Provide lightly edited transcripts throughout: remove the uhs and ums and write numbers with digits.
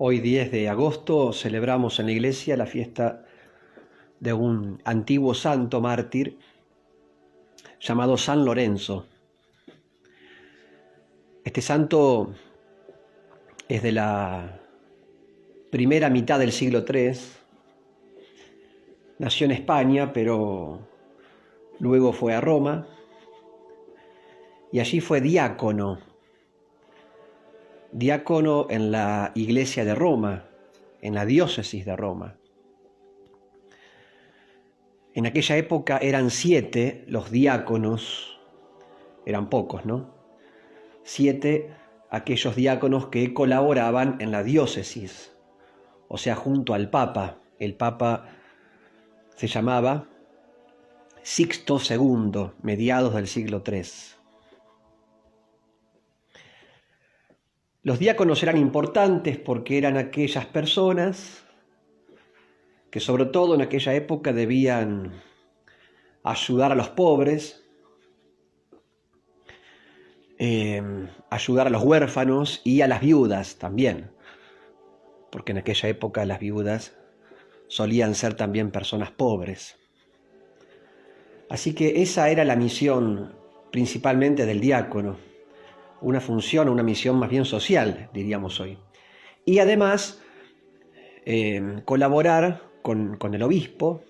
Hoy 10 de agosto celebramos en la iglesia la fiesta de un antiguo santo mártir llamado San Lorenzo. Este santo es de la primera mitad del siglo III, nació en España, pero luego fue a Roma y allí fue diácono en la iglesia de Roma, en la diócesis de Roma. En aquella época eran 7 los diáconos, eran pocos, ¿no? 7 aquellos diáconos que colaboraban en la diócesis, o sea, junto al Papa. El Papa se llamaba Sixto II, mediados del siglo III. Los diáconos eran importantes porque eran aquellas personas que sobre todo en aquella época debían ayudar a los pobres, ayudar a los huérfanos y a las viudas también, porque en aquella época las viudas solían ser también personas pobres. Así que esa era la misión principalmente del diácono, una función, una misión más bien social, diríamos hoy. Y además colaborar con el obispo,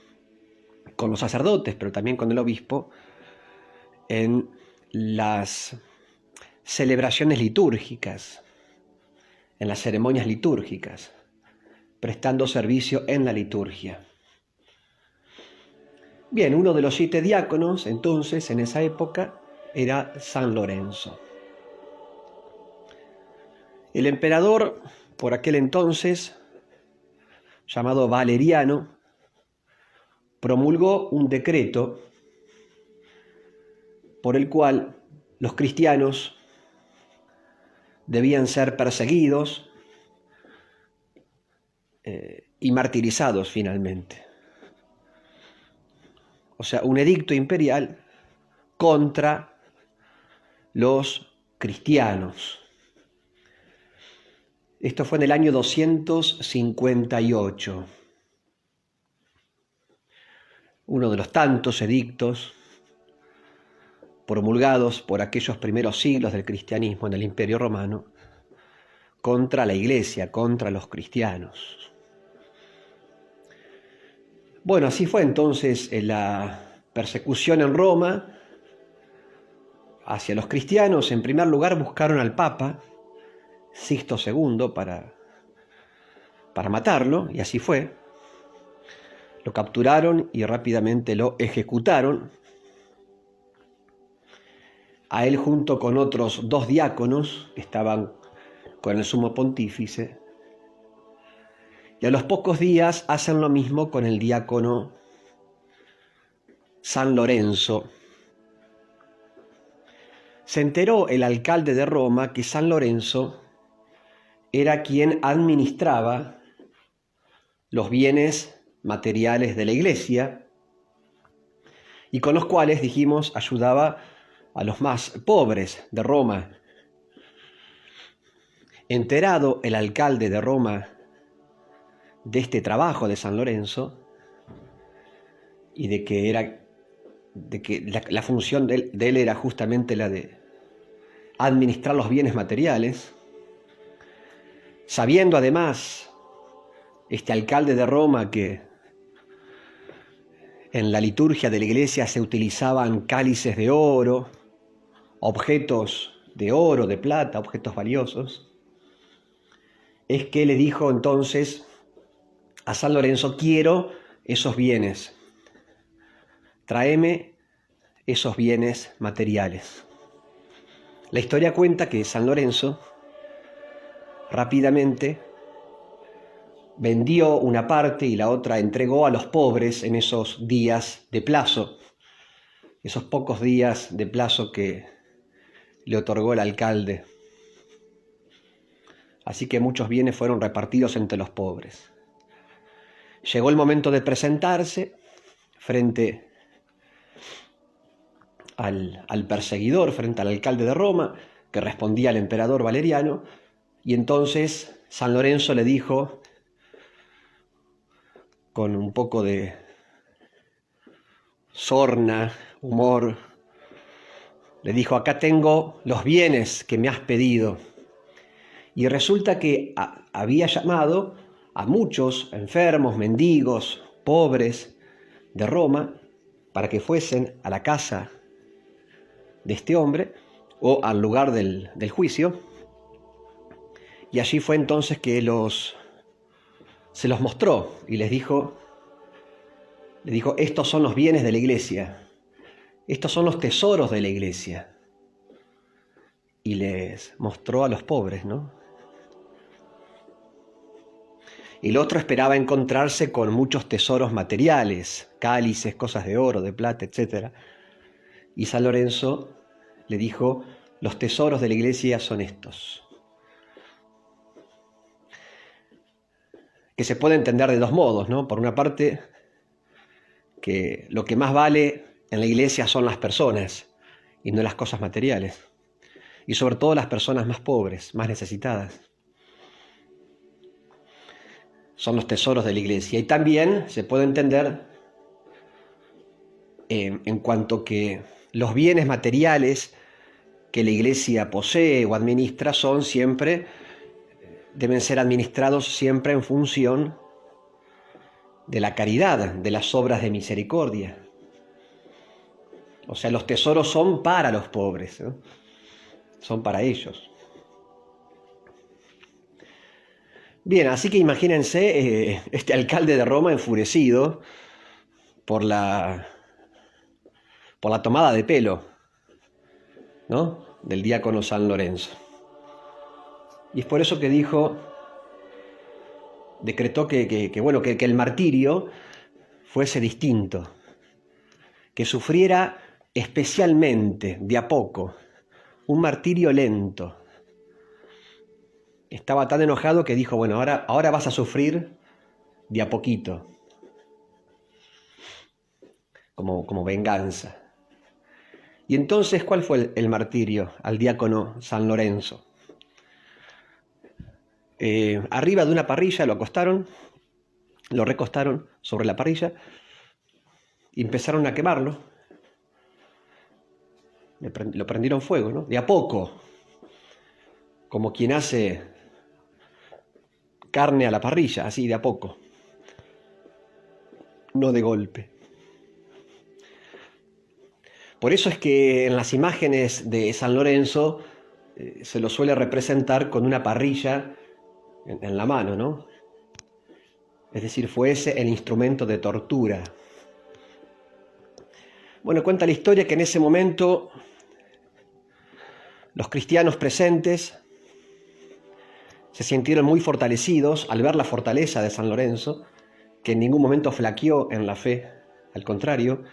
con los sacerdotes, pero también con el obispo, en las celebraciones litúrgicas, en las ceremonias litúrgicas, prestando servicio en la liturgia. Bien, uno de los 7 diáconos, entonces, en esa época, era San Lorenzo. El emperador, por aquel entonces, llamado Valeriano, promulgó un decreto por el cual los cristianos debían ser perseguidos y martirizados finalmente. O sea, un edicto imperial contra los cristianos. Esto fue en el año 258. Uno de los tantos edictos promulgados por aquellos primeros siglos del cristianismo en el Imperio Romano contra la Iglesia, contra los cristianos. Bueno, así fue entonces la persecución en Roma hacia los cristianos. En primer lugar buscaron al Papa Sixto II para matarlo, y así fue. Lo capturaron y rápidamente lo ejecutaron. A él junto con otros 2 diáconos que estaban con el sumo pontífice. Y a los pocos días hacen lo mismo con el diácono San Lorenzo. Se enteró el alcalde de Roma que San Lorenzo era quien administraba los bienes materiales de la iglesia y con los cuales, dijimos, ayudaba a los más pobres de Roma. Enterado el alcalde de Roma de este trabajo de San Lorenzo y de que la función de él era justamente la de administrar los bienes materiales, sabiendo además este alcalde de Roma que en la liturgia de la iglesia se utilizaban cálices de oro, objetos de oro, de plata, objetos valiosos, es que le dijo entonces a San Lorenzo: quiero esos bienes, tráeme esos bienes materiales. La historia cuenta que San Lorenzo rápidamente vendió una parte y la otra entregó a los pobres en esos días de plazo, esos pocos días de plazo que le otorgó el alcalde. Así que muchos bienes fueron repartidos entre los pobres. Llegó el momento de presentarse frente al perseguidor, frente al alcalde de Roma, que respondía al emperador Valeriano, y entonces San Lorenzo le dijo, con un poco de sorna, humor, le dijo: acá tengo los bienes que me has pedido. Y resulta que había llamado a muchos enfermos, mendigos, pobres de Roma, para que fuesen a la casa de este hombre o al lugar del juicio. Y allí fue entonces que se los mostró y les dijo, estos son los bienes de la iglesia, estos son los tesoros de la iglesia. Y les mostró a los pobres, ¿no? Y el otro esperaba encontrarse con muchos tesoros materiales, cálices, cosas de oro, de plata, etc. Y San Lorenzo le dijo: los tesoros de la iglesia son estos. Que se puede entender de dos modos, ¿no? Por una parte, que lo que más vale en la iglesia son las personas y no las cosas materiales. Y sobre todo las personas más pobres, más necesitadas. Son los tesoros de la iglesia. Y también se puede entender en cuanto que los bienes materiales que la iglesia posee o administra deben ser administrados siempre en función de la caridad, de las obras de misericordia. O sea, los tesoros son para los pobres, ¿no? Son para ellos. Bien, así que imagínense este alcalde de Roma enfurecido por la tomada de pelo, ¿no?, del diácono San Lorenzo. Y es por eso que decretó que el martirio fuese distinto, que sufriera especialmente, de a poco, un martirio lento. Estaba tan enojado que dijo: bueno, ahora vas a sufrir de a poquito, como venganza. Y entonces, ¿cuál fue el martirio al diácono San Lorenzo? Arriba de una parrilla lo recostaron sobre la parrilla y empezaron a quemarlo. Lo prendieron fuego, ¿no? De a poco, como quien hace carne a la parrilla, así de a poco, no de golpe. Por eso es que en las imágenes de San Lorenzo se lo suele representar con una parrilla en la mano, ¿no? Es decir, fue ese el instrumento de tortura. Bueno, cuenta la historia que en ese momento los cristianos presentes se sintieron muy fortalecidos al ver la fortaleza de San Lorenzo, que en ningún momento flaqueó en la fe. Al contrario,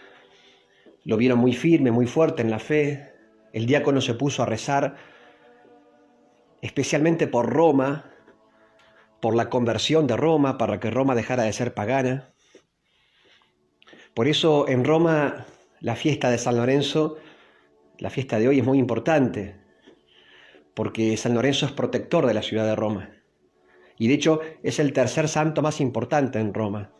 lo vieron muy firme, muy fuerte en la fe. El diácono se puso a rezar especialmente por Roma, por la conversión de Roma, para que Roma dejara de ser pagana. Por eso en Roma la fiesta de San Lorenzo, la fiesta de hoy, es muy importante, porque San Lorenzo es protector de la ciudad de Roma. Y de hecho es el tercer santo más importante en Roma.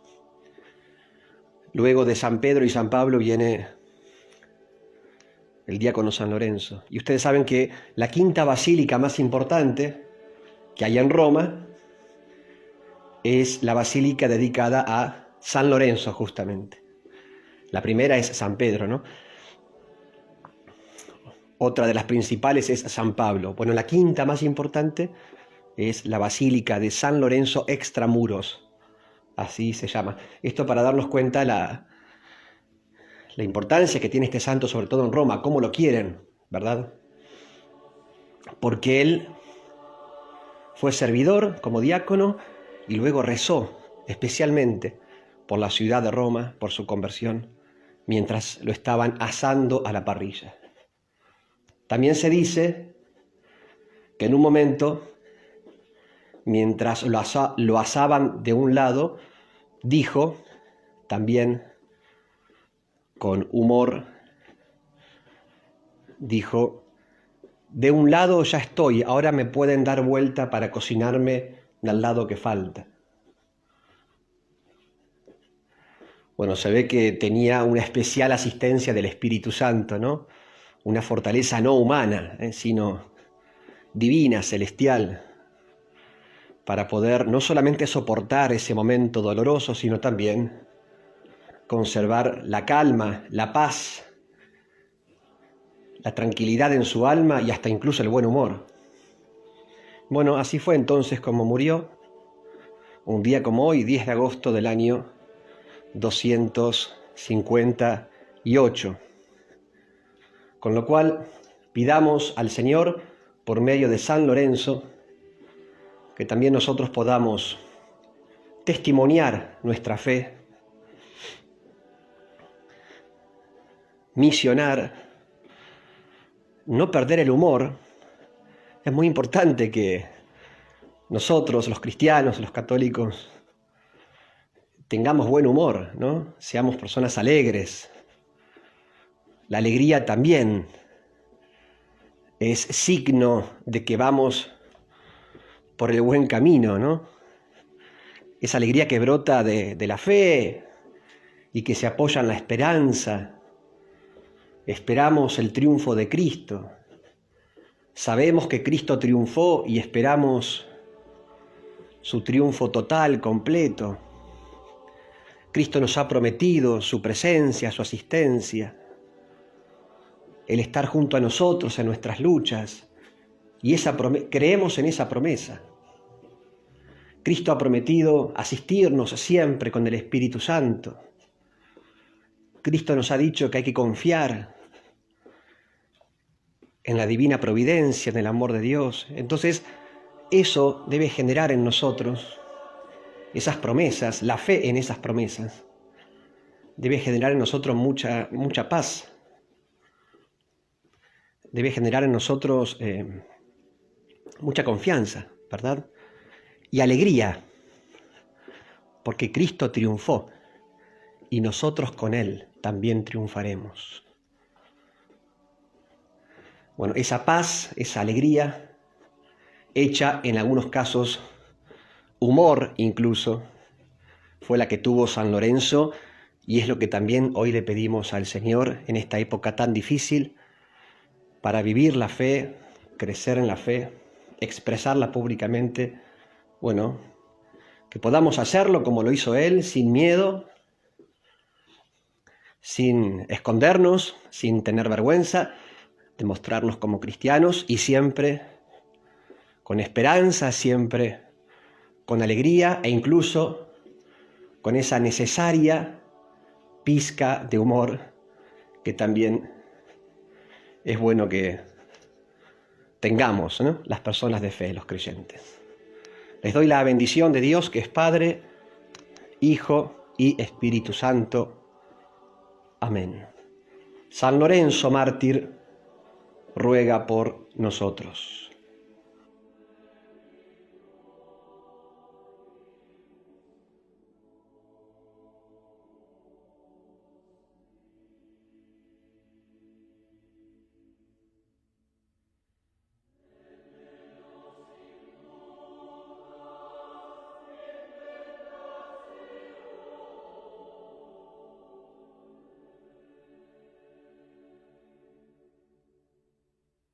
Luego de San Pedro y San Pablo viene el diácono San Lorenzo. Y ustedes saben que la quinta basílica más importante que hay en Roma es la basílica dedicada a San Lorenzo, justamente. La primera es San Pedro, ¿no? Otra de las principales es San Pablo. Bueno, la quinta más importante es la Basílica de San Lorenzo Extramuros, así se llama. Esto para darnos cuenta la importancia que tiene este santo, sobre todo en Roma, cómo lo quieren, ¿verdad? Porque él fue servidor como diácono y luego rezó especialmente por la ciudad de Roma, por su conversión, mientras lo estaban asando a la parrilla. También se dice que en un momento, mientras lo asaban de un lado, dijo, también con humor, dijo: de un lado ya estoy, ahora me pueden dar vuelta para cocinarme del lado que falta. Bueno, se ve que tenía una especial asistencia del Espíritu Santo, ¿no? Una fortaleza no humana, sino divina, celestial, para poder no solamente soportar ese momento doloroso, sino también conservar la calma, la paz, la tranquilidad en su alma y hasta incluso el buen humor. Bueno, así fue entonces como murió, un día como hoy, 10 de agosto del año 258. Con lo cual, pidamos al Señor, por medio de San Lorenzo, que también nosotros podamos testimoniar nuestra fe, misionar, no perder el humor. Es muy importante que nosotros, los cristianos, los católicos, tengamos buen humor, ¿no? Seamos personas alegres. La alegría también es signo de que vamos por el buen camino, ¿no? Esa alegría que brota de la fe y que se apoya en la esperanza. Esperamos el triunfo de Cristo. Sabemos que Cristo triunfó y esperamos su triunfo total, completo. Cristo nos ha prometido su presencia, su asistencia, el estar junto a nosotros en nuestras luchas, y creemos en esa promesa. Cristo ha prometido asistirnos siempre con el Espíritu Santo. Cristo nos ha dicho que hay que confiar en la divina providencia, en el amor de Dios. Entonces, eso debe generar en nosotros esas promesas, la fe en esas promesas. Debe generar en nosotros mucha paz. Debe generar en nosotros mucha confianza, ¿verdad? Y alegría, porque Cristo triunfó y nosotros con Él también triunfaremos. Bueno, esa paz, esa alegría, hecha en algunos casos humor incluso, fue la que tuvo San Lorenzo, y es lo que también hoy le pedimos al Señor en esta época tan difícil, para vivir la fe, crecer en la fe, expresarla públicamente. Bueno, que podamos hacerlo como lo hizo Él, sin miedo, sin escondernos, sin tener vergüenza de mostrarnos como cristianos, y siempre con esperanza, siempre con alegría, e incluso con esa necesaria pizca de humor que también es bueno que tengamos, ¿no?, las personas de fe, los creyentes. Les doy la bendición de Dios, que es Padre, Hijo y Espíritu Santo. Amén. San Lorenzo, mártir, ruega por nosotros.